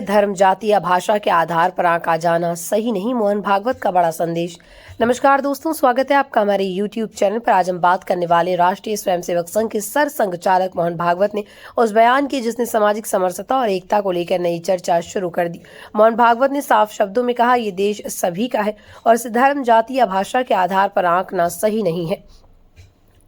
धर्म, जाति या भाषा के आधार पर आंका जाना सही नहीं, मोहन भागवत का बड़ा संदेश। नमस्कार दोस्तों, स्वागत है आपका हमारे YouTube चैनल पर। आज हम बात करने वाले राष्ट्रीय स्वयंसेवक संघ के सरसंघ चालक मोहन भागवत ने उस बयान की जिसने सामाजिक समरसता और एकता को लेकर नई चर्चा शुरू कर दी। मोहन भागवत ने साफ शब्दों में कहा, ये देश सभी का है और इसे धर्म, जाति या भाषा के आधार पर आंकना सही नहीं है।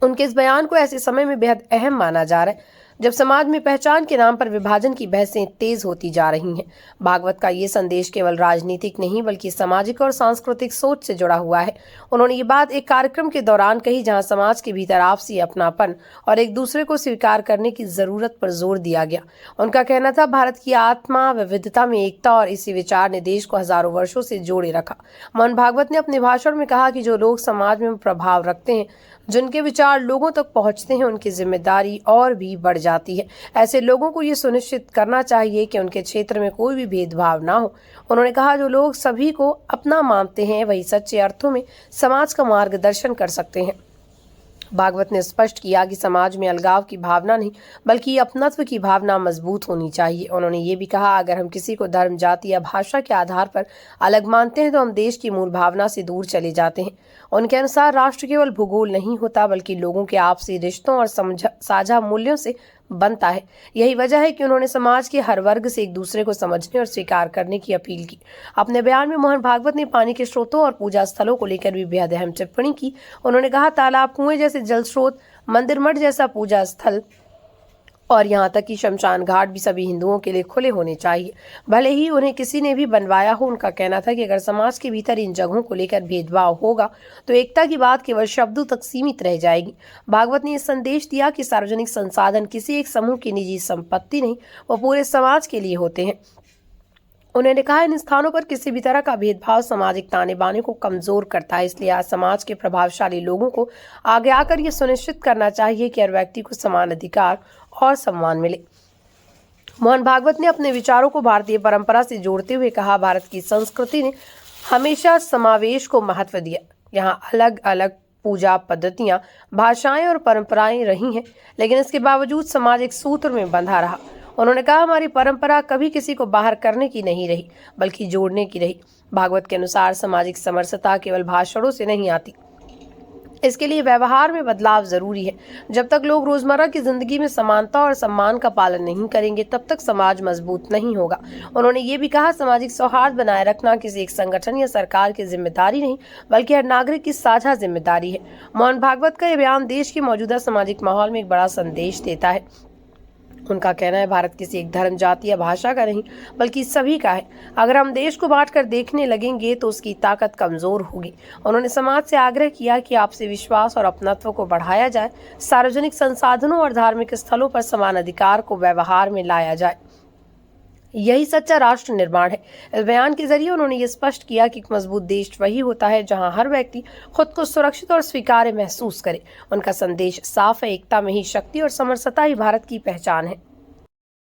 उनके इस बयान को ऐसे समय में बेहद अहम माना जा रहा है जब समाज में पहचान के नाम पर विभाजन की बहसें तेज होती जा रही हैं। भागवत का ये संदेश केवल राजनीतिक नहीं बल्कि सामाजिक और सांस्कृतिक सोच से जुड़ा हुआ है। उन्होंने ये बात एक कार्यक्रम के दौरान कही जहां समाज के भीतर आपसी अपनापन और एक दूसरे को स्वीकार करने की जरूरत पर जोर दिया गया। उनका कहना था, भारत की आत्मा विविधता में एकता और इसी विचार ने देश को हजारों वर्षों से जोड़े रखा। मोहन भागवत ने अपने भाषण में कहा कि जो लोग समाज में प्रभाव रखते हैं, जिनके विचार लोगों तक पहुंचते हैं, उनकी जिम्मेदारी और भी बढ़ जाती है। ऐसे लोगों को ये सुनिश्चित करना चाहिए कि उनके क्षेत्र में कोई भी भेदभाव ना हो। उन्होंने कहा, जो लोग सभी को अपना मानते हैं वही सच्चे अर्थों में समाज का मार्गदर्शन कर सकते हैं। भागवत ने स्पष्ट किया कि समाज में अलगाव की भावना नहीं बल्कि अपनत्व की भावना मजबूत होनी चाहिए। उन्होंने ये भी कहा, अगर हम किसी को धर्म, जाति या भाषा के आधार पर अलग मानते हैं तो हम देश की मूल भावना से दूर चले जाते हैं। उनके अनुसार राष्ट्र केवल भूगोल नहीं होता बल्कि लोगों के आपसी रिश्तों और साझा मूल्यों से बनता है। यही वजह है कि उन्होंने समाज के हर वर्ग से एक दूसरे को समझने और स्वीकार करने की अपील की। अपने बयान में मोहन भागवत ने पानी के स्रोतों और पूजा स्थलों को लेकर भी बेहद अहम टिप्पणी की। उन्होंने कहा, तालाब, कुएं जैसे जल स्रोत, मंदिर, मठ जैसा पूजा स्थल और यहाँ तक कि शमशान घाट भी सभी हिंदुओं के लिए खुले होने चाहिए, भले ही उन्हें किसी ने भी बनवाया हो। उनका कहना था कि अगर समाज के भीतर इन जगहों को लेकर भेदभाव होगा तो एकता की बात केवल शब्दों तक सीमित रह जाएगी। भागवत ने यह संदेश दिया कि सार्वजनिक संसाधन किसी एक समूह की निजी संपत्ति नहीं, वो पूरे समाज के लिए होते हैं। उन्होंने कहा, इन स्थानों पर किसी भी तरह का भेदभाव सामाजिक ताने बाने को कमजोर करता है। इसलिए आज समाज के प्रभावशाली लोगों को आगे आकर ये सुनिश्चित करना चाहिए कि हर व्यक्ति को समान अधिकार और सम्मान मिले। मोहन भागवत ने अपने विचारों को भारतीय परंपरा से जोड़ते हुए कहा, भारत की संस्कृति ने हमेशा समावेश को महत्व दिया। यहाँ अलग अलग पूजा पद्धतियां, भाषाएं और परंपराएं रही हैं, लेकिन इसके बावजूद समाज एक सूत्र में बंधा रहा। उन्होंने कहा, हमारी परंपरा कभी किसी को बाहर करने की नहीं रही बल्कि जोड़ने की रही। भागवत के अनुसार सामाजिक समरसता केवल भाषणों से नहीं आती, इसके लिए व्यवहार में बदलाव जरूरी है। जब तक लोग रोजमर्रा की जिंदगी में समानता और सम्मान का पालन नहीं करेंगे तब तक समाज मजबूत नहीं होगा। उन्होंने ये भी कहा, सामाजिक सौहार्द बनाए रखना किसी एक संगठन या सरकार की जिम्मेदारी नहीं बल्कि हर नागरिक की साझा जिम्मेदारी है। मोहन भागवत का यह बयान देश के मौजूदा सामाजिक माहौल में एक बड़ा संदेश देता है। उनका कहना है, भारत किसी एक धर्म, जाति या भाषा का नहीं बल्कि सभी का है। अगर हम देश को बांटकर देखने लगेंगे तो उसकी ताकत कमजोर होगी। उन्होंने समाज से आग्रह किया कि आपसी विश्वास और अपनत्व को बढ़ाया जाए, सार्वजनिक संसाधनों और धार्मिक स्थलों पर समान अधिकार को व्यवहार में लाया जाए। यही सच्चा राष्ट्र निर्माण है। इस बयान के जरिए उन्होंने ये स्पष्ट किया कि एक मजबूत देश वही होता है जहां हर व्यक्ति खुद को सुरक्षित और स्वीकार्य महसूस करे। उनका संदेश साफ है, एकता में ही शक्ति और समरसता ही भारत की पहचान है।